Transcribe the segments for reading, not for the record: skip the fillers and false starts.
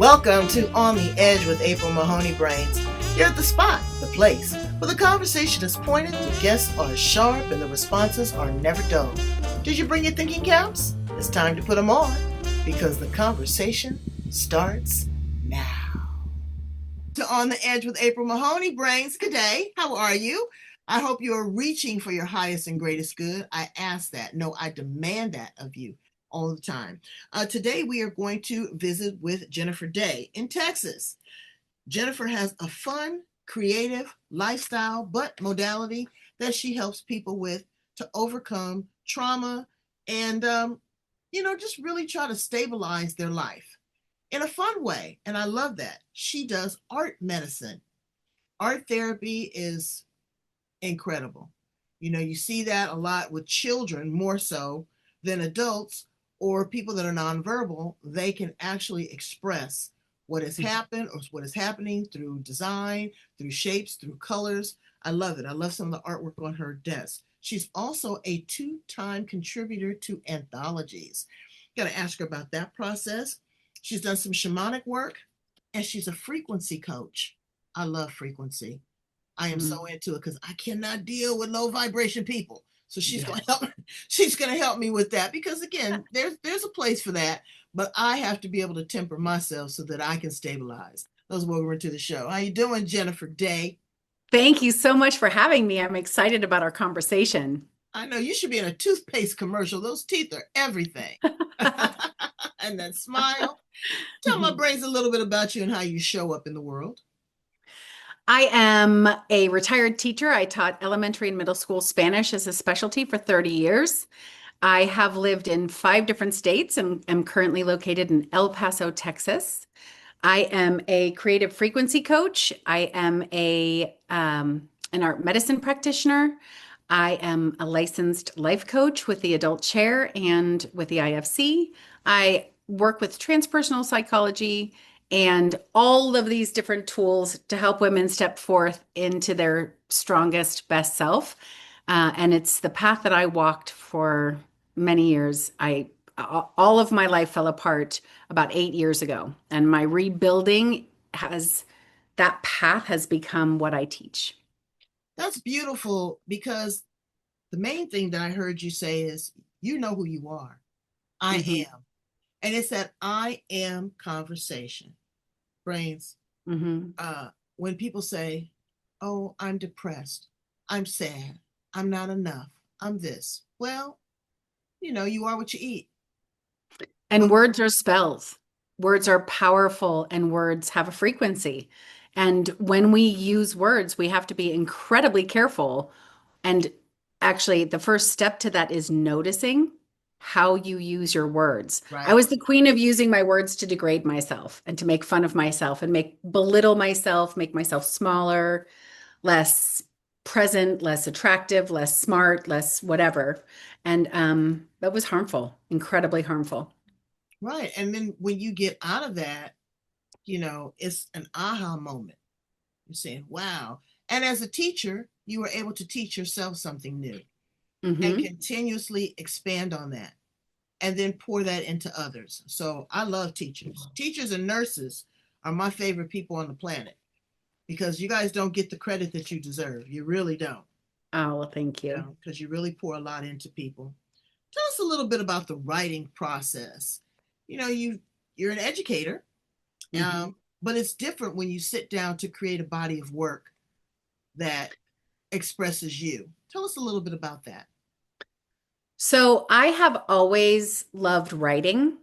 Welcome to On the Edge with April Mahoney Brains. You're at the spot, the place, where the conversation is pointed, the guests are sharp, and the responses are never dull. Did you bring your thinking caps? It's time to put them on, because the conversation starts now. To On the Edge with April Mahoney Brains, good day. How are you? I hope you are reaching for your highest and greatest good. I ask that. No, I demand that of you all the time. Today, we are going to visit with Jennifer Day in Texas. Jennifer has a fun, creative lifestyle, but modality that she helps people with to overcome trauma and, just really try to stabilize their life in a fun way. And I love that. She does art medicine. Art therapy is incredible. You see that a lot with children more so than adults or people that are nonverbal. They can actually express what has happened or what is happening through design, through shapes, through colors. I love it. I love some of the artwork on her desk. She's also a 2-time contributor to anthologies. Got to ask her about that process. She's done some shamanic work, and she's a frequency coach. I love frequency. I am so into it because I cannot deal with low vibration people. So she's going to help. She's going to help me with that because again, there's a place for that, but I have to be able to temper myself so that I can stabilize. Let's welcome her to the show. How you doing, Jennifer Day? Thank you so much for having me. I'm excited about our conversation. I know you should be in a toothpaste commercial. Those teeth are everything. And that smile. Tell my brains a little bit about you and how you show up in the world. I am a retired teacher. I taught elementary and middle school Spanish as a specialty for 30 years. I have lived in 5 different states and am currently located in El Paso, Texas. I am a creative frequency coach. I am an art medicine practitioner. I am a licensed life coach with the adult chair and with the IFC. I work with transpersonal psychology and all of these different tools to help women step forth into their strongest, best self. And it's the path that I walked for many years. All of my life fell apart about 8 years ago, and my rebuilding that path has become what I teach. That's beautiful because the main thing that I heard you say is, you know who you are. I am. And it's that I am conversation. Brains. When people say, oh, I'm depressed, I'm sad, I'm not enough, I'm this. Well, you are what you eat. And words are spells. Words are powerful and words have a frequency. And when we use words, we have to be incredibly careful. And actually, the first step to that is noticing how you use your words. Right. I was the queen of using my words to degrade myself and to make fun of myself and belittle myself, make myself smaller, less present, less attractive, less smart, less whatever. And that was harmful, incredibly harmful. Right. And then when you get out of that, it's an aha moment. You're saying, wow. And as a teacher, you were able to teach yourself something new and continuously expand on that and then pour that into others. So I love teachers. Teachers and nurses are my favorite people on the planet because you guys don't get the credit that you deserve. You really don't. Oh, well, thank you. Because you really pour a lot into people. Tell us a little bit about the writing process. You're an educator, but it's different when you sit down to create a body of work that expresses you. Tell us a little bit about that. So I have always loved writing,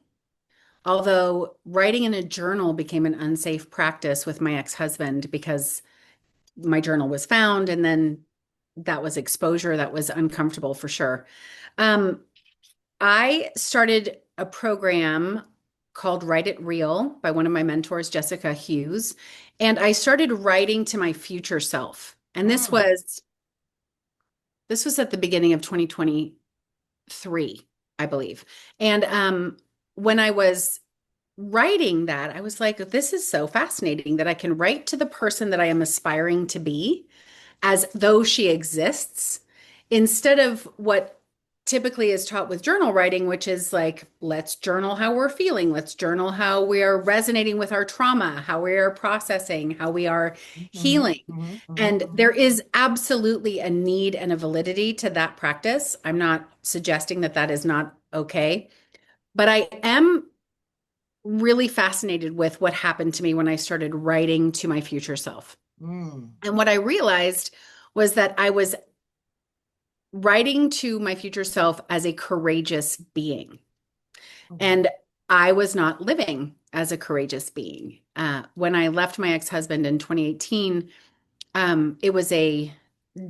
although writing in a journal became an unsafe practice with my ex-husband because my journal was found and then that was exposure that was uncomfortable for sure. I started a program called Write It Real by one of my mentors, Jessica Hughes, and I started writing to my future self. And this was at the beginning of 2023, I believe. And when I was writing that, I was like, this is so fascinating that I can write to the person that I am aspiring to be as though she exists instead of what typically is taught with journal writing, which is like, let's journal how we're feeling. Let's journal how we are resonating with our trauma, how we are processing, how we are Mm-hmm, healing. mm-hmm, mm-hmm, And there is absolutely a need and a validity to that practice. I'm not suggesting that that is not okay, but I am really fascinated with what happened to me when I started writing to my future self. mm-hmm. And what I realized was that I was writing to my future self as a courageous being. Mm. And I was not living as a courageous being. When I left my ex-husband in 2018, it was a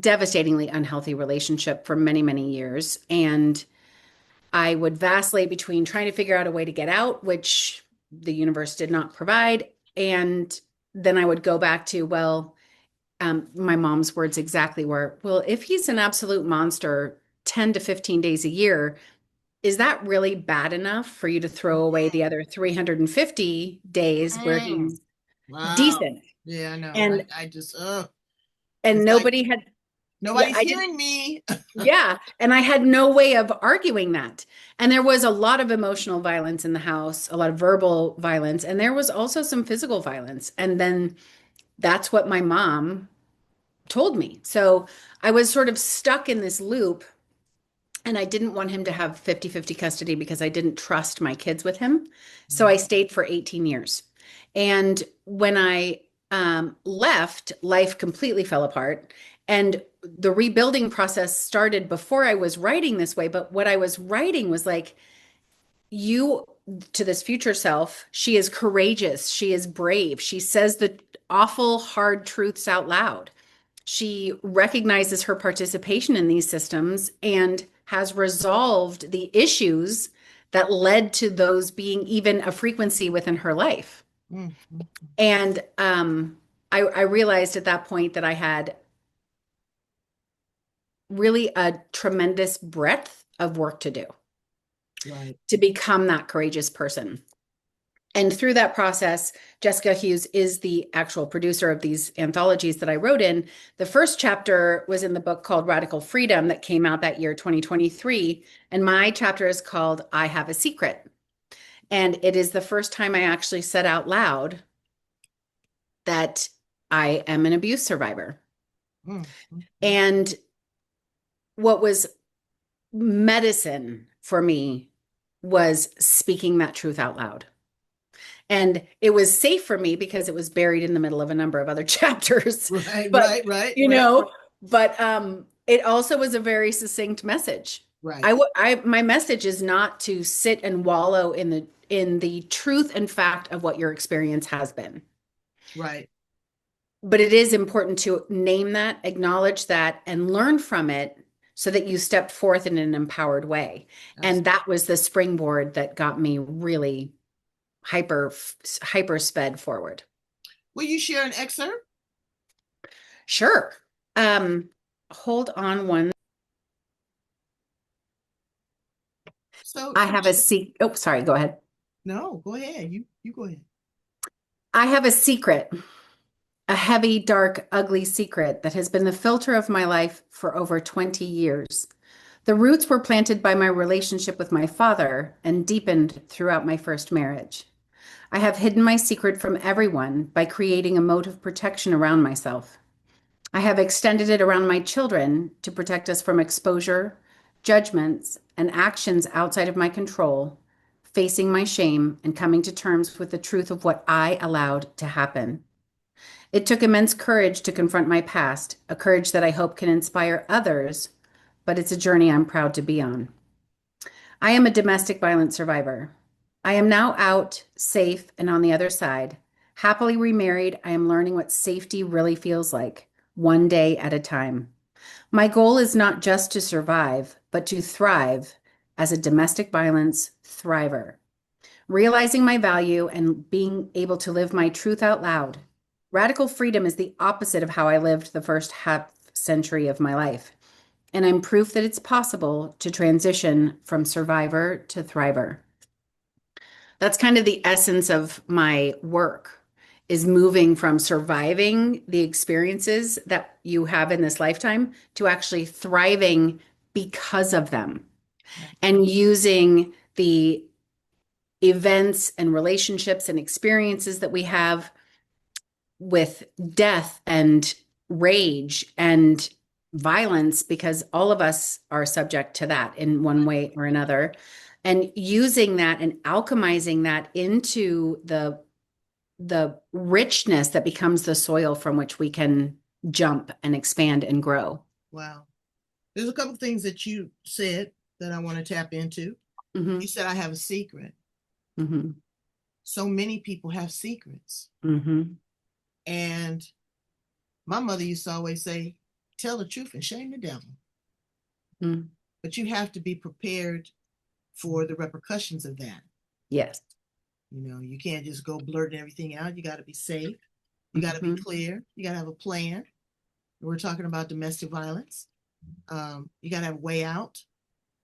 devastatingly unhealthy relationship for many, many years. And I would vacillate between trying to figure out a way to get out, which the universe did not provide. And then I would go back to, well, my mom's words exactly were, well, if he's an absolute monster 10 to 15 days a year, is that really bad enough for you to throw away the other 350 days where Mm. he's Wow. decent? Yeah, I know. And I just, and it's like nobody had, yeah, nobody's I did, hearing me. yeah, and I had no way of arguing that. And there was a lot of emotional violence in the house, a lot of verbal violence, and there was also some physical violence. And then that's what my mom told me. So I was sort of stuck in this loop. And I didn't want him to have 50-50 custody because I didn't trust my kids with him. So I stayed for 18 years. And when I left, life completely fell apart. And the rebuilding process started before I was writing this way. But what I was writing was like, you to this future self, she is courageous. She is brave. She says the awful, hard truths out loud. She recognizes her participation in these systems and has resolved the issues that led to those being even a frequency within her life. Mm, mm, And I realized at that point that I had really a tremendous breadth of work to do right. to become that courageous person. And through that process, Jessica Hughes is the actual producer of these anthologies that I wrote in. The first chapter was in the book called Radical Freedom that came out that year, 2023. And my chapter is called I Have a Secret. And it is the first time I actually said out loud that I am an abuse survivor. Mm, mm, mm. And what was medicine for me was speaking that truth out loud. And it was safe for me because it was buried in the middle of a number of other chapters. Right, But, right, right, you right, know, but it also was a very succinct message. right, My message is not to sit and wallow in the truth and fact of what your experience has been. right. But it is important to name that, acknowledge that, and learn from it so that you step forth in an empowered way. And Absolutely. that was the springboard that got me really hyper sped forward. Will you share an excerpt? Sure. Um, Hold on one. So, I so have a secret. Oh, sorry, go ahead. no, go ahead. You go ahead. I have a secret, a heavy, dark, ugly secret that has been the filter of my life for over 20 years. The roots were planted by my relationship with my father and deepened throughout my first marriage. I have hidden my secret from everyone by creating a moat of protection around myself. I have extended it around my children to protect us from exposure, judgments, and actions outside of my control, facing my shame and coming to terms with the truth of what I allowed to happen. It took immense courage to confront my past, a courage that I hope can inspire others, but it's a journey I'm proud to be on. I am a domestic violence survivor. I am now out, safe, and on the other side. Happily remarried, I am learning what safety really feels like, one day at a time. My goal is not just to survive, but to thrive as a domestic violence thriver, realizing my value and being able to live my truth out loud. Radical freedom is the opposite of how I lived the first half century of my life. And I'm proof that it's possible to transition from survivor to thriver. That's kind of the essence of my work is moving from surviving the experiences that you have in this lifetime to actually thriving because of them. and using the events and relationships and experiences that we have with death and rage and violence, because all of us are subject to that in one way or another, and using that and alchemizing that into the richness that becomes the soil from which we can jump and expand and grow. Wow. There's a couple of things that you said that I want to tap into. Mm-hmm. You said I have a secret. Mm-hmm. So many people have secrets. Mm-hmm. And my mother used to always say, tell the truth and shame the devil. Mm-hmm. But you have to be prepared for the repercussions of that. Yes. You can't just go blurting everything out. You got to be safe. You got to be Mm-hmm. clear. You got to have a plan. We're talking about domestic violence. You got to have a way out.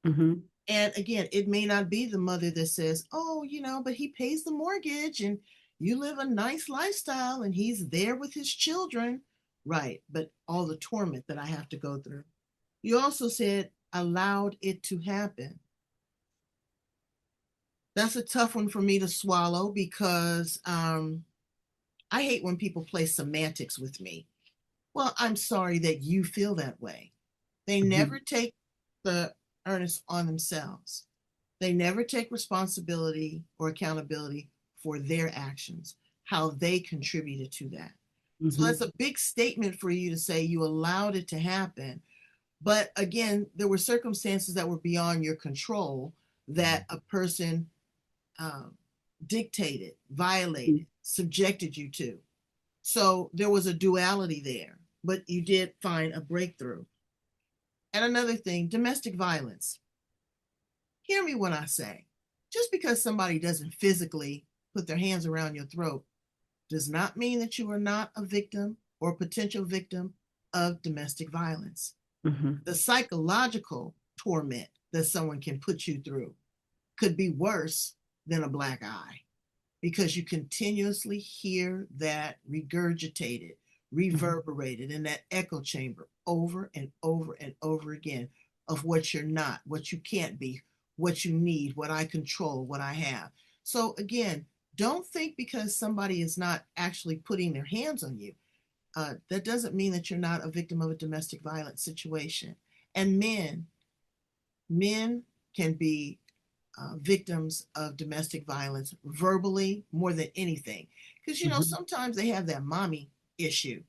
Mm-hmm. And again, it may not be the mother that says, oh, but he pays the mortgage and you live a nice lifestyle and he's there with his children. Right. But all the torment that I have to go through. You also said, allowed it to happen. That's a tough one for me to swallow because I hate when people play semantics with me. Well, I'm sorry that you feel that way. They never take the earnest on themselves. They never take responsibility or accountability for their actions, how they contributed to that. So Mm-hmm. that's a big statement for you to say you allowed it to happen. But again, there were circumstances that were beyond your control that a person dictated, violated, subjected you to. So there was a duality there, but you did find a breakthrough. And another thing, domestic violence. Hear me when I say, just because somebody doesn't physically put their hands around your throat does not mean that you are not a victim or potential victim of domestic violence. Mm-hmm. The psychological torment that someone can put you through could be worse than a black eye because you continuously hear that regurgitated, reverberated in that echo chamber over and over and over again of what you're not, what you can't be, what you need, what I control, what I have. So again, don't think because somebody is not actually putting their hands on you, that doesn't mean that you're not a victim of a domestic violence situation. And men can be victims of domestic violence verbally more than anything. Because, sometimes they have that mommy issue.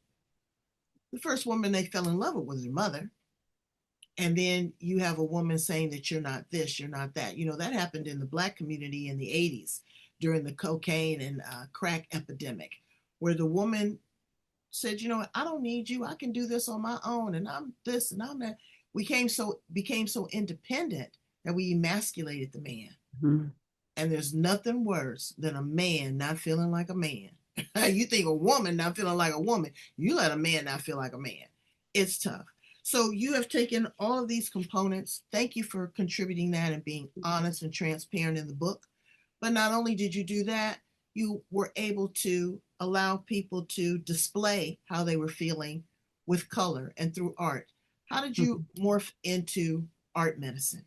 The first woman they fell in love with was their mother. And then you have a woman saying that you're not this, you're not that. That happened in the Black community in the 80s during the cocaine and crack epidemic, where the woman said, I don't need you. I can do this on my own. And I'm this and I'm that. We became so independent that we emasculated the man. Mm-hmm. And there's nothing worse than a man not feeling like a man. You think a woman not feeling like a woman, you let a man not feel like a man. It's tough. So you have taken all of these components. Thank you for contributing that and being honest and transparent in the book. But not only did you do that, you were able to allow people to display how they were feeling with color and through art. How did you morph into art medicine?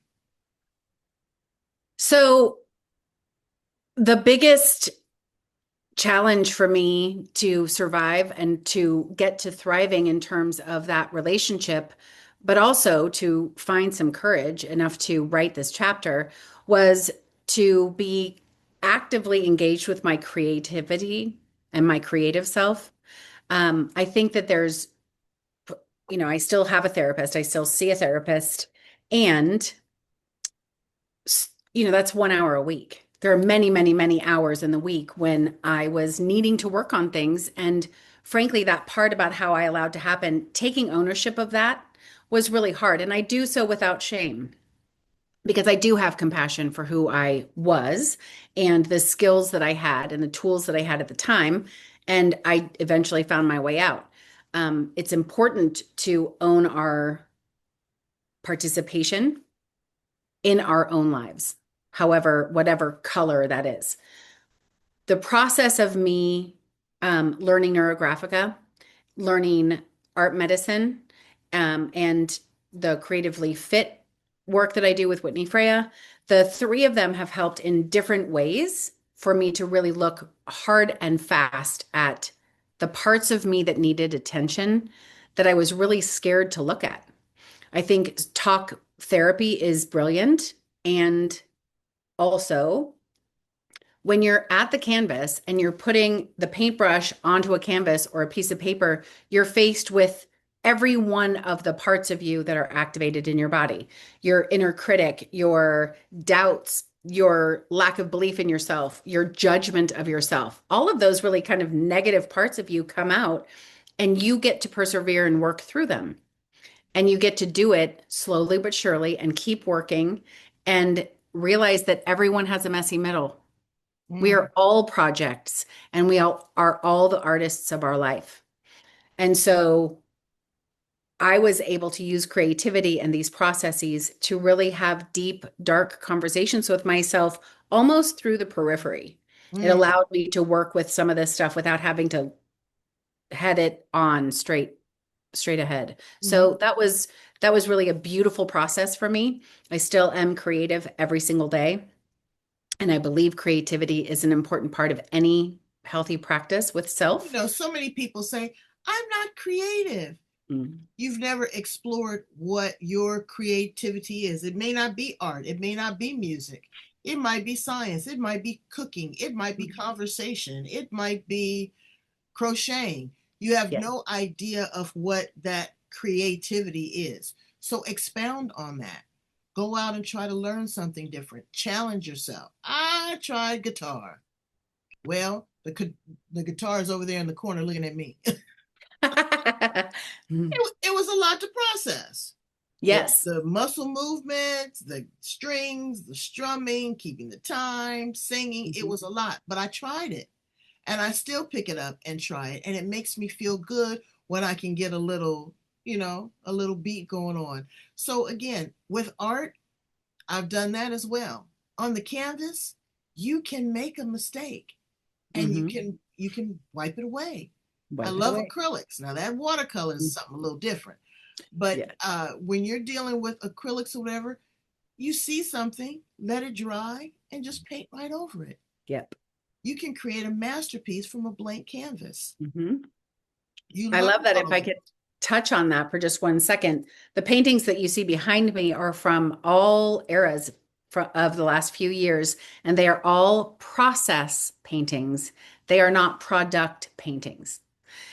So the biggest challenge for me to survive and to get to thriving in terms of that relationship, but also to find some courage enough to write this chapter, was to be actively engaged with my creativity and my creative self. I think that I still have a therapist, I still see a therapist, and that's 1 hour a week. There are many, many, many hours in the week when I was needing to work on things. And frankly, that part about how I allowed to happen, taking ownership of that was really hard. And I do so without shame because I do have compassion for who I was and the skills that I had and the tools that I had at the time. And I eventually found my way out. It's important to own our participation in our own lives, however, whatever color that is. The process of me learning neurographica, learning art medicine, and the creatively fit work that I do with Whitney Freya, the three of them have helped in different ways for me to really look hard and fast at the parts of me that needed attention that I was really scared to look at. I think talk therapy is brilliant. And also, when you're at the canvas and you're putting the paintbrush onto a canvas or a piece of paper, you're faced with every one of the parts of you that are activated in your body. Your inner critic, your doubts, your lack of belief in yourself, your judgment of yourself. All of those really kind of negative parts of you come out, and you get to persevere and work through them. And you get to do it slowly but surely and keep working and realize that everyone has a messy middle. We Mm. are all projects, and we all are all the artists of our life. And so I was able to use creativity and these processes to really have deep, dark conversations with myself almost through the periphery. It Mm. allowed me to work with some of this stuff without having to head it on straight ahead. Mhm. So that was really a beautiful process for me. I still am creative every single day. And I believe creativity is an important part of any healthy practice with You self. know, so many people say, I'm not creative. Mm. You've never explored what your creativity is. It may not be art, it may not be music, it might be science, it might be cooking, it might be conversation, it might be crocheting. You have Yeah. no idea of what that creativity is. So expound on that. Go out and try to learn something different. Challenge yourself. I tried guitar. Well, the guitar is over there in the corner looking at me. Mm. It was a lot to process. Yes. The muscle movements, the strings, the strumming, keeping the time, singing, it Mhm. was a lot, but I tried it. And I still pick it up and try it. And it makes me feel good when I can get a little, a little beat going on. So again, with art, I've done that as well. On the canvas, you can make a mistake and you Mhm. can you can wipe it away. I Wipe it love away. acrylics. Now that watercolor is something a little different. But Yeah. when you're dealing with acrylics or whatever, you see something, let it dry, and just paint right over it. Yep. You can create a masterpiece from a blank canvas. Mhm. You I learn love that. If all I that. could touch on that for just one second, the paintings that you see behind me are from all eras of the last few years, and they are all process paintings. They are not product paintings.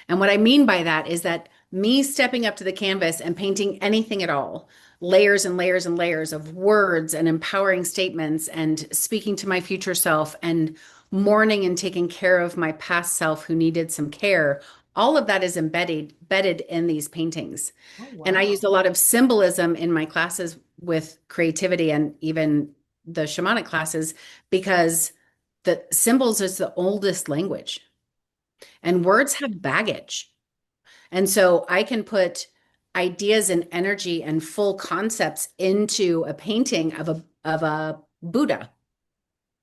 And what I mean by that is that me stepping up to the canvas and painting anything at all, layers and layers and layers of words and empowering statements and speaking to my future self and mourning and taking care of my past self who needed some care, all of that is embedded in these paintings. Oh, And I wow. use a lot of symbolism in my classes with creativity and even the shamanic classes because the symbols is the oldest language and words have baggage. And so I can put ideas and energy and full concepts into a painting of a Buddha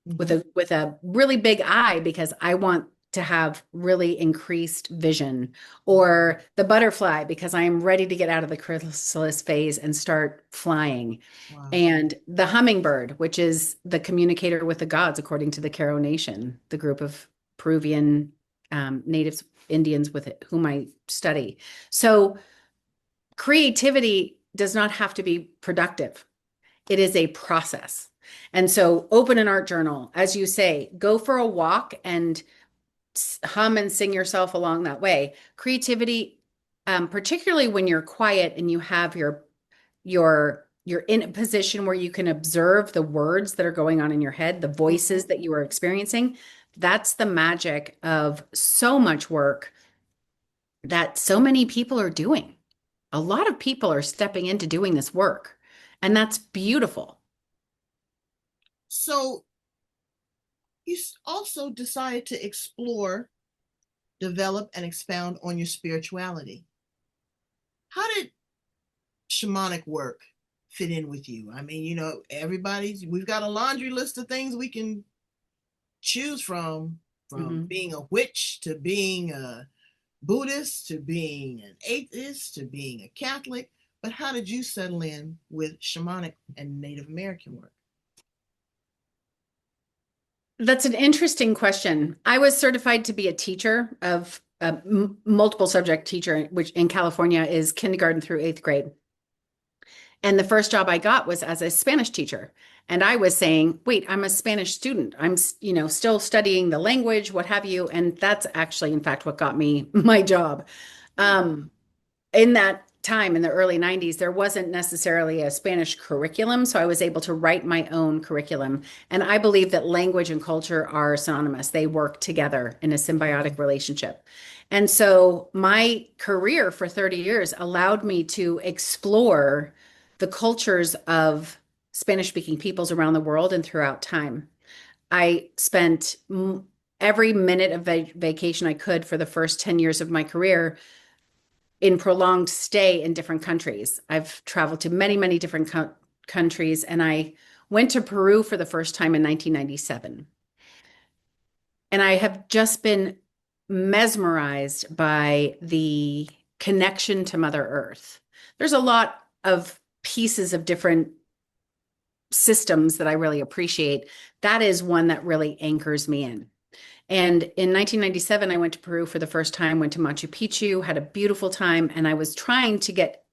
with Mm-hmm. a really big eye because I want to have really increased vision, or the butterfly because I am ready to get out of the chrysalis phase and start flying. Wow. And the hummingbird, which is the communicator with the gods, according to the Caro Nation, the group of Peruvian natives, Indians with whom I study. So creativity does not have to be productive. It is a process. And so open an art journal, as you say, go for a walk and hum and sing yourself along that way. Creativity, particularly when you're quiet and you have you're in a position where you can observe the words that are going on in your head, the voices Mm-hmm. that you are experiencing. That's the magic of so much work that so many people are doing. A lot of people are stepping into doing this work, and that's beautiful. So you also decided to explore, develop, and expound on your spirituality. How did shamanic work fit in with you? I mean, we've got a laundry list of things we can choose from Mhm. being a witch to being a Buddhist to being an atheist to being a Catholic. But how did you settle in with shamanic and Native American work? That's an interesting question. I was certified to be a teacher of multiple subject teacher, which in California is kindergarten through eighth grade. And the first job I got was as a Spanish teacher. And I was saying, wait, I'm a Spanish student. I'm, still studying the language, what have you. And that's actually, in fact, what got me my job. Um, in that time in the early 90s, there wasn't necessarily a Spanish curriculum. So I was able to write my own curriculum. And I believe that language and culture are synonymous, they work together in a symbiotic relationship. And so my career for 30 years allowed me to explore the cultures of Spanish speaking peoples around the world and throughout time. I spent every minute of vacation I could for the first 10 years of my career in prolonged stay in different countries. I've traveled to many, many different countries, and I went to Peru for the first time in 1997. And I have just been mesmerized by the connection to Mother Earth. There's a lot of pieces of different systems that I really appreciate. That is one that really anchors me in. And in 1997, I went to Peru for the first time, went to Machu Picchu, had a beautiful time, and I was trying to get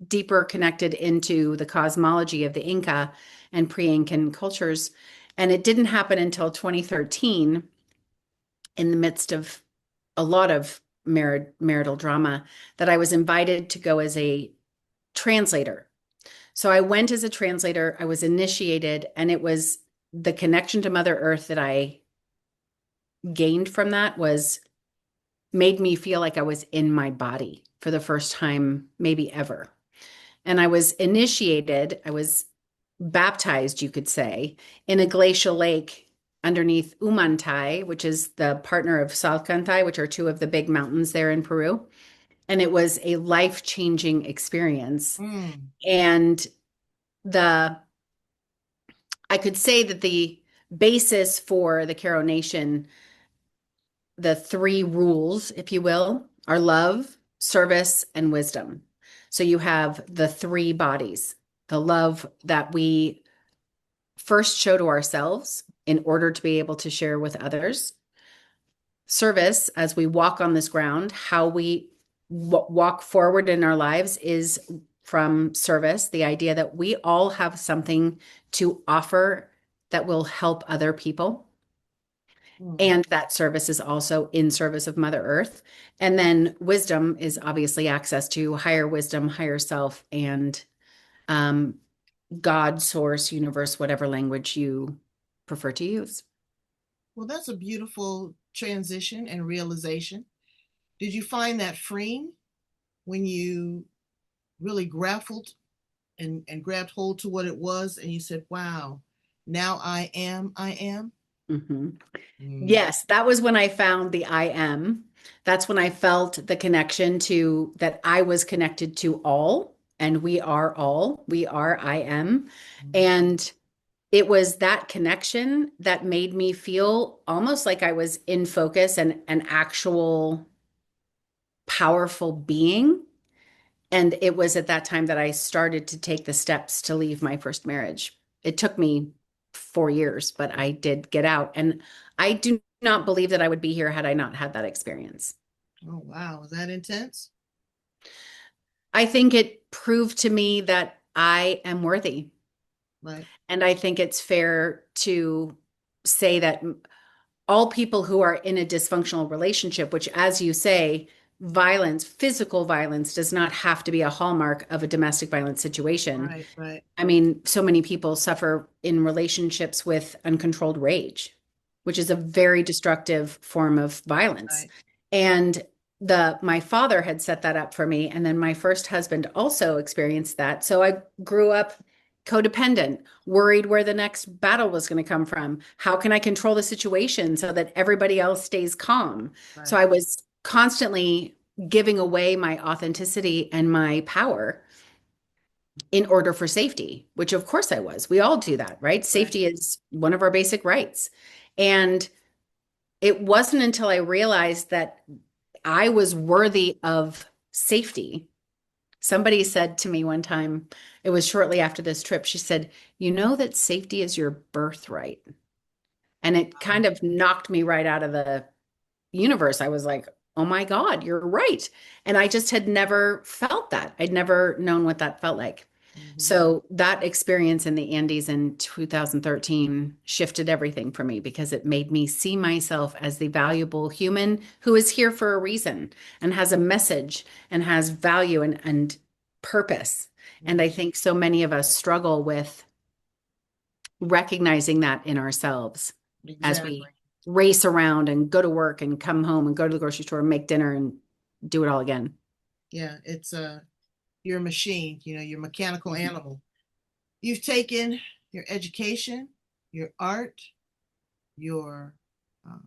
deeper connected into the cosmology of the Inca and pre-Incan cultures. And it didn't happen until 2013, in the midst of a lot of marital drama, that I was invited to go as a translator. So I went as a translator, I was initiated, and it was the connection to Mother Earth that I gained from that was made me feel like I was in my body for the first time, maybe ever. And I was initiated, I was baptized, you could say, in a glacial lake underneath Umantai, which is the partner of Salcantay, which are two of the big mountains there in Peru. And it was a life-changing experience. Mm. And I could say that the basis for the Karo Nation, the three rules, if you will, are love, service, and wisdom. So you have the three bodies, the love that we first show to ourselves in order to be able to share with others. Service, as we walk on this ground, how we walk forward in our lives is from service, the idea that we all have something to offer that will help other people. And that service is also in service of Mother Earth. And then wisdom is obviously access to higher wisdom, higher self, and God, source, universe, whatever language you prefer to use. Well, that's a beautiful transition and realization. Did you find that freeing when you really grappled and grabbed hold to what it was and you said, wow, now I am, I am? Mm-hmm. Mm. Yes, that was when I found the I am. That's when I felt the connection to that I was connected to all, and we are all. We are I am. And it was that connection that made me feel almost like I was in focus and an actual powerful being. And it was at that time that I started to take the steps to leave my first marriage. It took me 4 years, but I did get out. And I do not believe that I would be here had I not had that experience. Oh, wow. Is that intense? I think it proved to me that I am worthy. Right. And I think it's fair to say that all people who are in a dysfunctional relationship, which, as you say, violence, physical violence, does not have to be a hallmark of a domestic violence situation. Right, right. I mean, so many people suffer in relationships with uncontrolled rage, which is a very destructive form of violence. Right. And my father had set that up for me. And then my first husband also experienced that. So I grew up codependent, worried where the next battle was going to come from. How can I control the situation so that everybody else stays calm? Right. So I was constantly giving away my authenticity and my power in order for safety, which of course I was. We all do that, right? Safety is one of our basic rights. And it wasn't until I realized that I was worthy of safety, Somebody said to me one time, it was shortly after this trip, she said, "You know that safety is your birthright." And it kind of knocked me right out of the universe. I was like, oh my God, you're right. And I just had never felt that. I'd never known what that felt like. Mhm. So that experience in the Andes in 2013 shifted everything for me because it made me see myself as the valuable human who is here for a reason and has a message and has value and purpose. And I think so many of us struggle with recognizing that in ourselves as we Exactly. race around and go to work and come home and go to the grocery store and make dinner and do it all again. Yeah, it's you're a machine, you're a mechanical Mhm. animal. You've taken your education, your art, your um,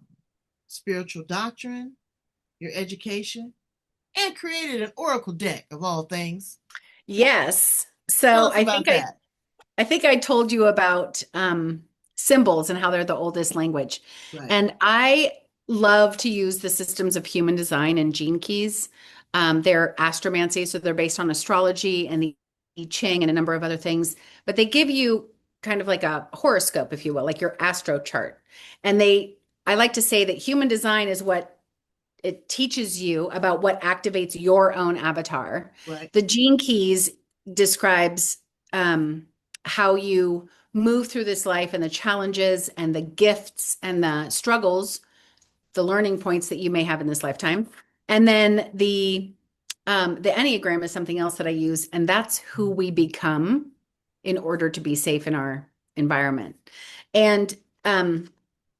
spiritual doctrine, your education, and created an oracle deck of all things. Yes. Tell So us about that. I think I told you about symbols and how they're the oldest language. Right. And I love to use the systems of human design and gene keys. They're astromancy, so they're based on astrology and the I Ching and a number of other things, but they give you kind of like a horoscope, if you will, like your astro chart. And I like to say that human design is what it teaches you about what activates your own avatar. Right. The gene keys describes how you move through this life and the challenges and the gifts and the struggles, the learning points that you may have in this lifetime. And then the Enneagram is something else that I use, and that's who we become in order to be safe in our environment. And the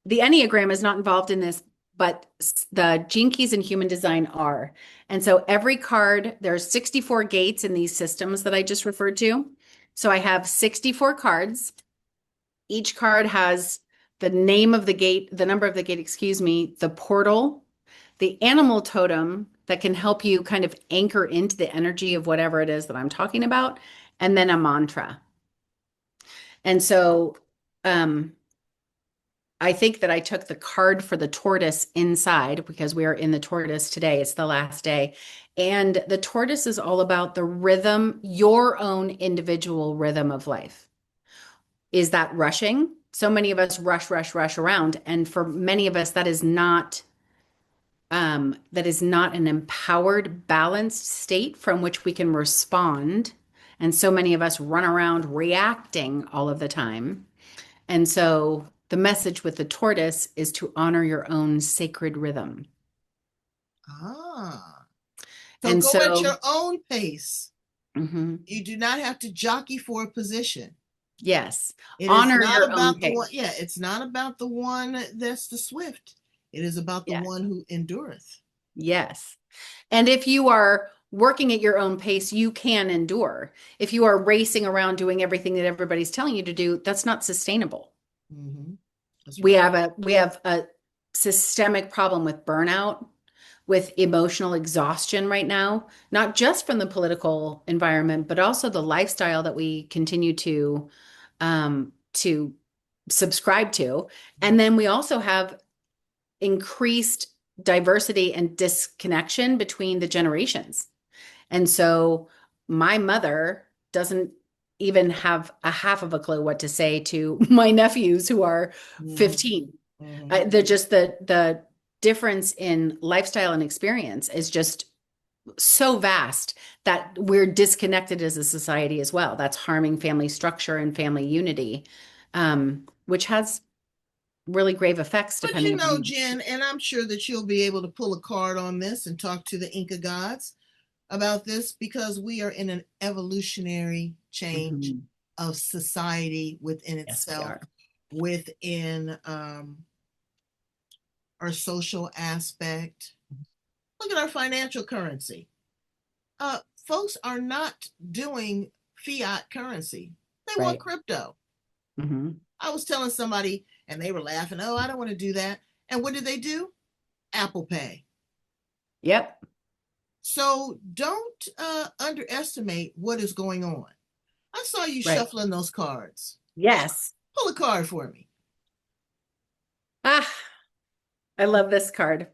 Enneagram is not involved in this, but the gene keys in human design are. And so every card, there's 64 gates in these systems that I just referred to. So I have 64 cards. Each card has the name of the gate, the number of the gate, excuse me, the portal, the animal totem that can help you kind of anchor into the energy of whatever it is that I'm talking about, and then a mantra. And so um, I think that I took the card for the tortoise inside because we are in the tortoise today. It's the last day. And the tortoise is all about the rhythm, your own individual rhythm of life. Is that rushing? So many of us rush, rush, rush around. And for many of us, that is not an empowered, balanced state from which we can respond. And so many of us run around reacting all of the time. And so the message with the tortoise is to honor your own sacred rhythm. Ah. So And go at so, your own pace. mhm, You do not have to jockey for a position. yes, It is honor not your own about the one, pace. yeah, it's not about the one that's the swift. It is about the Yeah, one who endureth. yes. And if you are working at your own pace, you can endure. If you are racing around doing everything that everybody's telling you to do, that's not sustainable. Hmm. That's right. We have a systemic problem with burnout, with emotional exhaustion right now, not just from the political environment, but also the lifestyle that we continue to subscribe to. And then we also have increased diversity and disconnection between the generations. And so my mother doesn't even have a half of a clue what to say to my nephews who are Hmm. 15. Hmm. They're just the difference in lifestyle and experience is just so vast that we're disconnected as a society as well. That's harming family structure and family unity, which has really grave effects But depending upon. Jen, and I'm sure that you'll be able to pull a card on this and talk to the Inca gods about this because we are in an evolutionary change Mhm. of society within Yes, we itself, are. within our social aspect. Look at our financial currency. Folks are not doing fiat currency. They want Right. crypto. Hmm. I was telling somebody and they were laughing, oh, I don't want to do that. And what did they do? Apple Pay. Yep. So don't underestimate what is going on. I saw you Right. shuffling those cards. Yes. Pull a card for me. Ah, I love this card.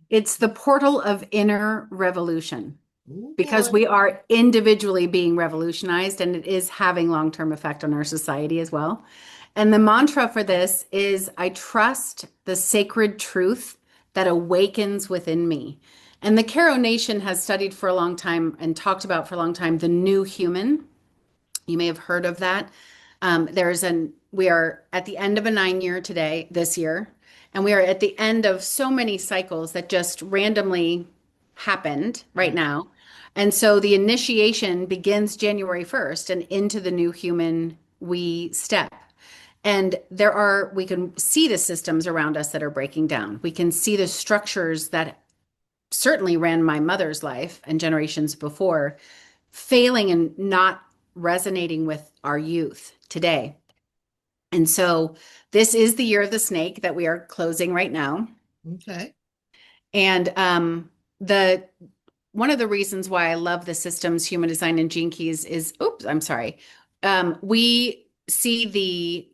It's the portal of inner revolution. Oh because boy. we are individually being revolutionized and it is having long-term effect on our society as well. And the mantra for this is I trust the sacred truth that awakens within me. And the Caro Nation has studied for a long time and talked about for a long time the new human. You may have heard of that. We are at the end of a 9 year today, this year, and we are at the end of so many cycles that just randomly happened right Right. now. And so the initiation begins January 1st, and into the new human we step. And we can see the systems around us that are breaking down. We can see the structures that certainly ran my mother's life and generations before failing and not resonating with our youth today. And so this is the year of the snake that we are closing right now. Okay. And the one of the reasons why I love the systems, human design, and gene keys is, oops, I'm sorry. We see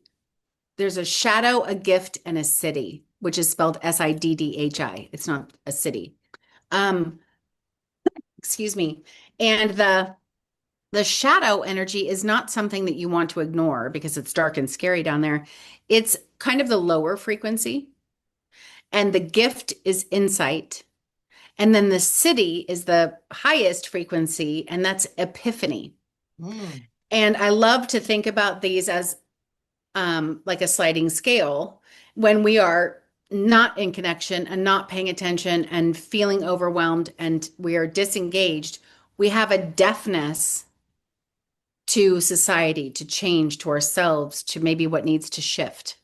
there's a shadow, a gift, and a city, which is spelled Siddhi. It's not a city. Um, excuse me. And the shadow energy is not something that you want to ignore because it's dark and scary down there. It's kind of the lower frequency. And the gift is insight. And then the city is the highest frequency, and that's epiphany. Mm. And I love to think about these as like a sliding scale when we are not in connection and not paying attention and feeling overwhelmed and we are disengaged. We have a deafness to society, to change, to ourselves, to maybe what needs to shift.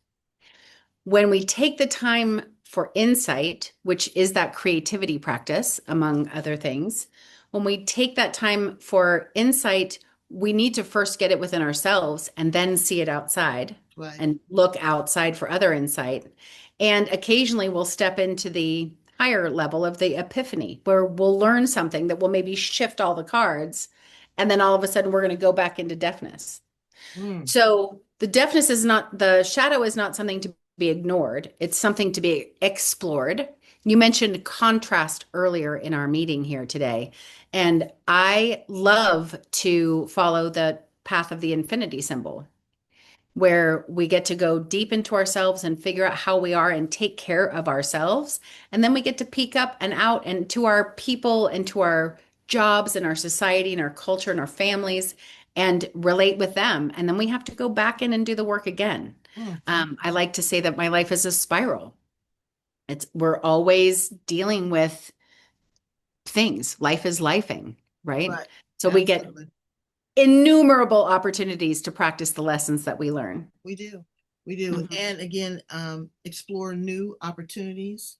When we take the time for insight, which is that creativity practice, among other things, when we take that time for insight, we need to first get it within ourselves and then see it outside Right. and look outside for other insight. And occasionally we'll step into the higher level of the epiphany where we'll learn something that will maybe shift all the cards. And then all of a sudden we're going to go back into deafness. Mm. So the shadow is not something to be ignored. It's something to be explored. You mentioned contrast earlier in our meeting here today, and I love to follow the path of the infinity symbol, where we get to go deep into ourselves and figure out how we are and take care of ourselves. And then we get to peek up and out and to our people and to our jobs and our society and our culture and our families and relate with them. And then we have to go back in and do the work again. Mm. I like to say that my life is a spiral. We're always dealing with things. Life is lifing, right? Right. So we get Absolutely. innumerable opportunities to practice the lessons that we learn. We do. We do. Mhm. And again, explore new opportunities,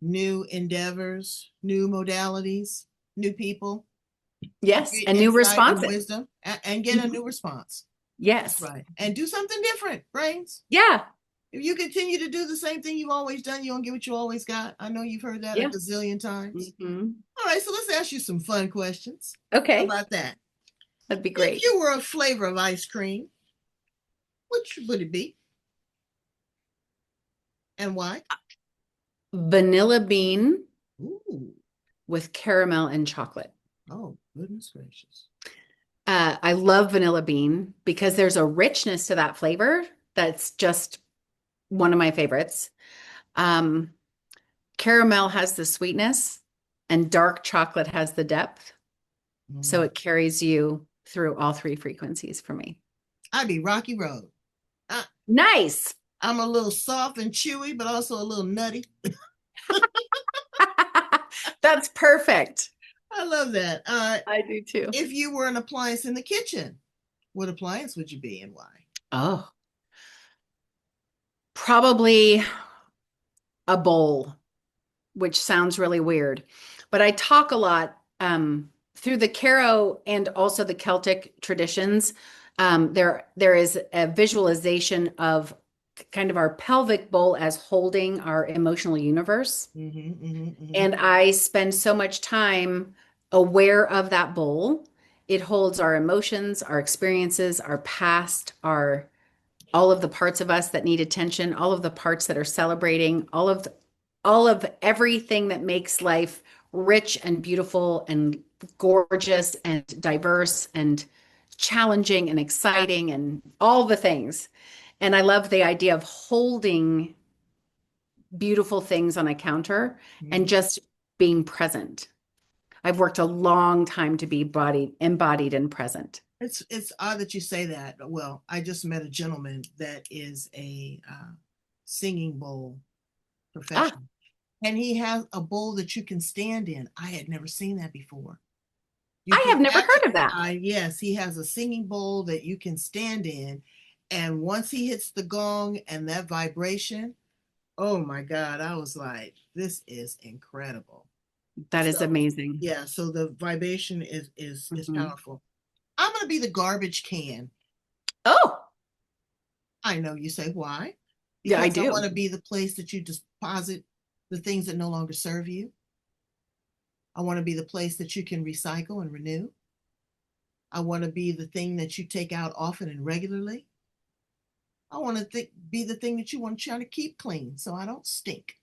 new endeavors, new modalities, new people, Yes, get and new insight and responses. wisdom, and get a Mhm. new response. That's Yes. right. And do something different, brains. Yeah. If you continue to do the same thing you've always done, you don't get what you always got. I know you've heard that a Yeah. gazillion times. Hmm. All right, so let's ask you some fun questions. How Okay. about that? That'd be If great. you were a flavor of ice cream, which would it be and why? Vanilla bean Ooh, with caramel and chocolate. oh, goodness gracious. I love vanilla bean because there's a richness to that flavor that's just one of my favorites. Um, Caramel has the sweetness, and dark chocolate has the depth. So Mm. it carries you through all three frequencies for me. I'd be Rocky Road. I, Nice. I'm a little soft and chewy, but also a little nutty. That's perfect. I love that. I do too. If you were an appliance in the kitchen, what appliance would you be and why? Oh, probably a bowl, which sounds really weird. But I talk a lot through the Caro and also the Celtic traditions. There is a visualization of kind of our pelvic bowl as holding our emotional universe. Mm-hmm, mm-hmm, mm-hmm. And I spend so much time aware of that bowl. It holds our emotions, our experiences, our past, our all of the parts of us that need attention, all of the parts that are celebrating, all of everything that makes life rich and beautiful and gorgeous and diverse and challenging and exciting and all the things. And I love the idea of holding beautiful things on a counter and Mhm. just being present. I've worked a long time to be embodied and present. It's odd that you say that. Well, I just met a gentleman that is a singing bowl Ah, professional, and he has a bowl that you can stand in. I had never seen that before. You I can have never heard actually, of that. yes, he has a singing bowl that you can stand in, and once he hits the gong and that vibration, oh my God, I was like, this is incredible. That is So amazing. yeah, so the vibration is Mhm. powerful. I'm gonna be the garbage can. Oh, I know you say why? yeah, I Because I want do. to be the place that you deposit the things that no longer serve you. I want to be the place that you can recycle and renew. I want to be the thing that you take out often and regularly. I want to be the thing that you want to try to keep clean so I don't stink.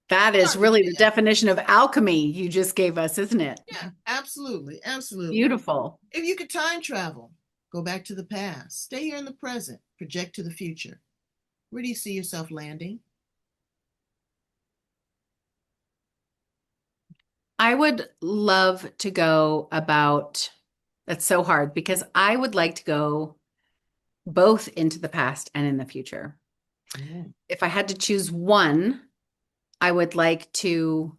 That is Garbage really the can. definition of alchemy you just gave us, isn't it? Yeah, absolutely. Absolutely. Beautiful. If you could time travel, go back to the past, stay here in the present, project to the future. Where do you see yourself landing? I would love to go about, that's so hard because I would like to go both into the past and in the future. Mm, If I had to choose one, I would like to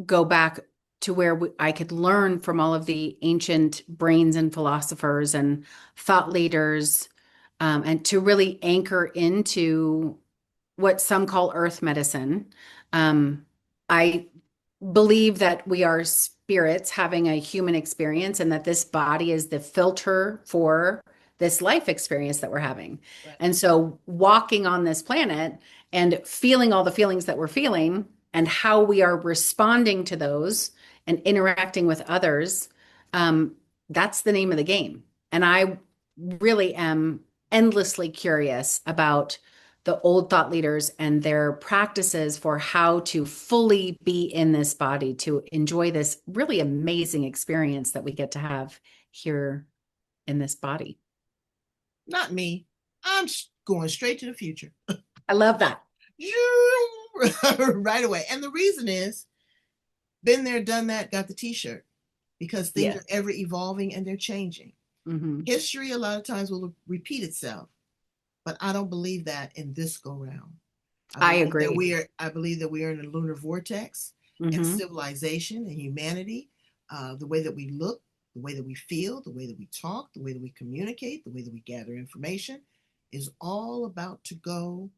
go back to where I could learn from all of the ancient brains and philosophers and thought leaders, and to really anchor into what some call earth medicine. I believe that we are spirits having a human experience and that this body is the filter for this life experience that we're having. right. And so walking on this planet and feeling all the feelings that we're feeling and how we are responding to those and interacting with others, um, that's the name of the game. And I really am endlessly curious about the old thought leaders and their practices for how to fully be in this body to enjoy this really amazing experience that we get to have here in this body. Not me. I'm going straight to the future. I love that. Right away. And the reason is been there, done that, got the t-shirt because things are Yes. ever evolving and they're changing. Hmm. History a lot of times will repeat itself, but I don't believe that in this go round. I agree. I believe that we are in a lunar vortex and Hmm. civilization and humanity, the way that we look, the way that we feel, the way that we talk, the way that we communicate, the way that we gather information is all about to go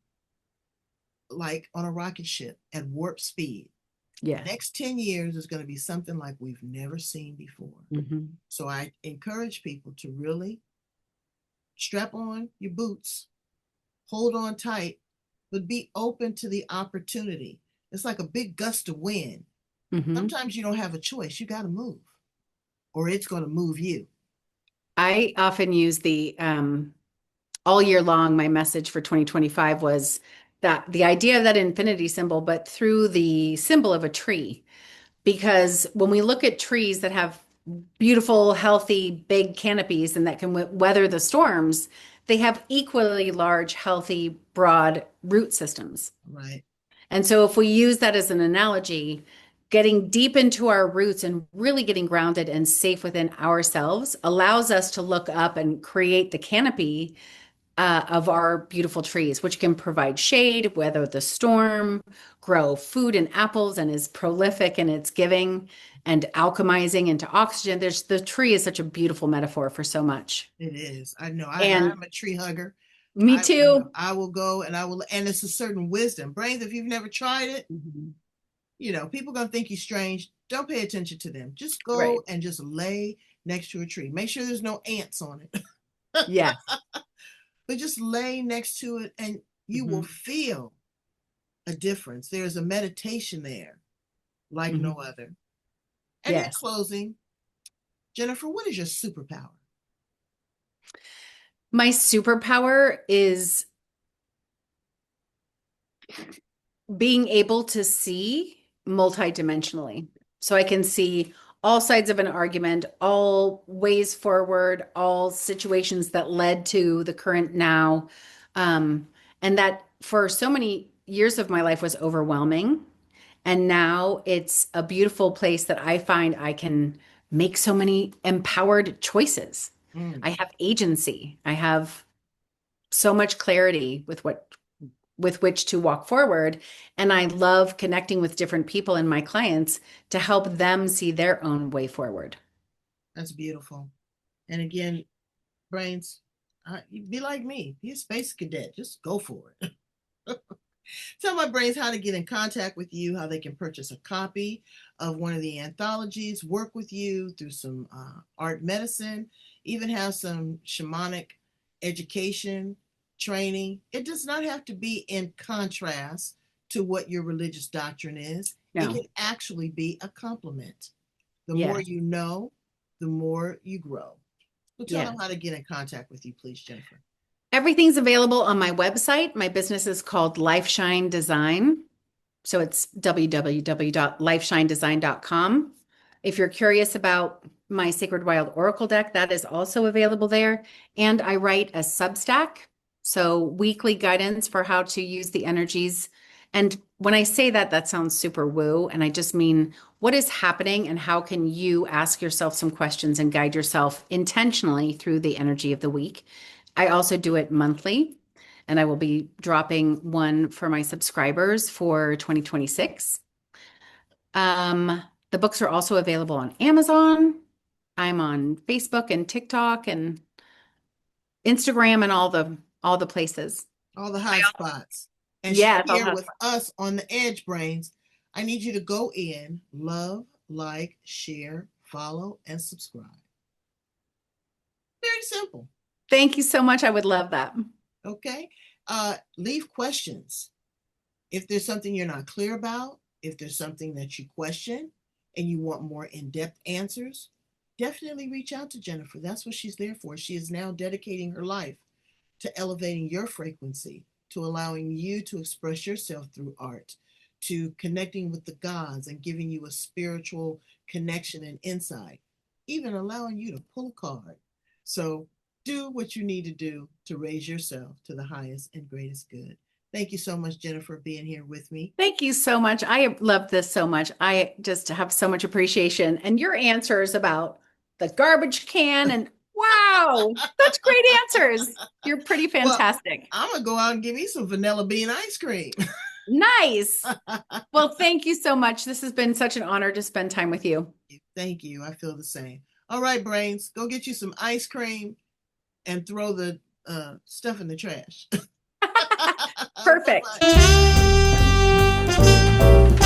like on a rocket ship at warp speed. Yes. Next 10 years is going to be something like we've never seen before. Hmm. So I encourage people to really strap on your boots, hold on tight, but be open to the opportunity. It's like a big gust of wind. Hmm. Sometimes you don't have a choice. You got to move, or it's going to move you. I often use the all year long, my message for 2025 was that the idea of that infinity symbol, but through the symbol of a tree. Because when we look at trees that have beautiful, healthy, big canopies and that can weather the storms, they have equally large, healthy, broad root systems. Right. And so, if we use that as an analogy, getting deep into our roots and really getting grounded and safe within ourselves allows us to look up and create the canopy of our beautiful trees, which can provide shade, weather the storm, grow food and apples, and is prolific in its giving and alchemizing into oxygen. The tree is such a beautiful metaphor for so much. It is. I know. And I'm a tree hugger. me too. I will go and and it's a certain wisdom. Brains, if you've never tried it, Mhm. people gonna think you're strange. Don't pay attention to them. Just go Right. and just lay next to a tree. Make sure there's no ants on it, Yes. but just lay next to it and you will Hmm. feel a difference. There's a meditation there like no Hmm. other. And in Yes. closing, Jennifer, what is your superpower? My superpower is being able to see multidimensionally. So I can see all sides of an argument, all ways forward, all situations that led to the current now. And that for so many years of my life was overwhelming. And now it's a beautiful place that I find I can make so many empowered choices. Mm, I have agency. I have so much clarity with which to walk forward. And I love connecting with different people and my clients to help them see their own way forward. that's beautiful. And again, brains, you be like me. Be a space cadet. Just go for it. Tell my brains how to get in contact with you, how they can purchase a copy of one of the anthologies, work with you through some art medicine, even have some shamanic education training. It does not have to be in contrast to what your religious doctrine is. It No. can actually be a complement. The more Yes. you know, the more you grow. So tell them Yes. how to get in contact with you, please, Jennifer. Everything's available on my website. My business is called LifeShine Design. So it's www.lifeshinedesign.com. If you're curious about my Sacred Wild Oracle deck, that is also available there. And I write a Substack, so weekly guidance for how to use the energies. And when I say that, that sounds super woo. And I just mean what is happening and how can you ask yourself some questions and guide yourself intentionally through the energy of the week. I also do it monthly, and I will be dropping one for my subscribers for 2026. The books are also available on Amazon. I'm on Facebook and TikTok and Instagram and all the places. All the hot spots. And she's Yes, I'll here have with us on the Edge Brains. I need you to go in, love, like, share, follow, and subscribe. Very simple. Thank you so much. I would love that. Okay. Leave questions. If there's something you're not clear about, if there's something that you question and you want more in-depth answers, definitely reach out to Jennifer. That's what she's there for. She is now dedicating her life to elevating your frequency, to allowing you to express yourself through art, to connecting with the gods and giving you a spiritual connection and insight, even allowing you to pull a card. So do what you need to do to raise yourself to the highest and greatest good. Thank you so much, Jennifer, for being here with me. Thank you so much. I love this so much. I just have so much appreciation. And your answers about the garbage can and wow, such great answers. You're pretty Well, fantastic. I'm going to go out and give me some vanilla bean ice cream. Nice. Well, thank you so much. This has been such an honor to spend time with you. Thank you. I feel the same. All right, brains, go get you some ice cream and throw the stuff in the trash. Perfect. Bye-bye.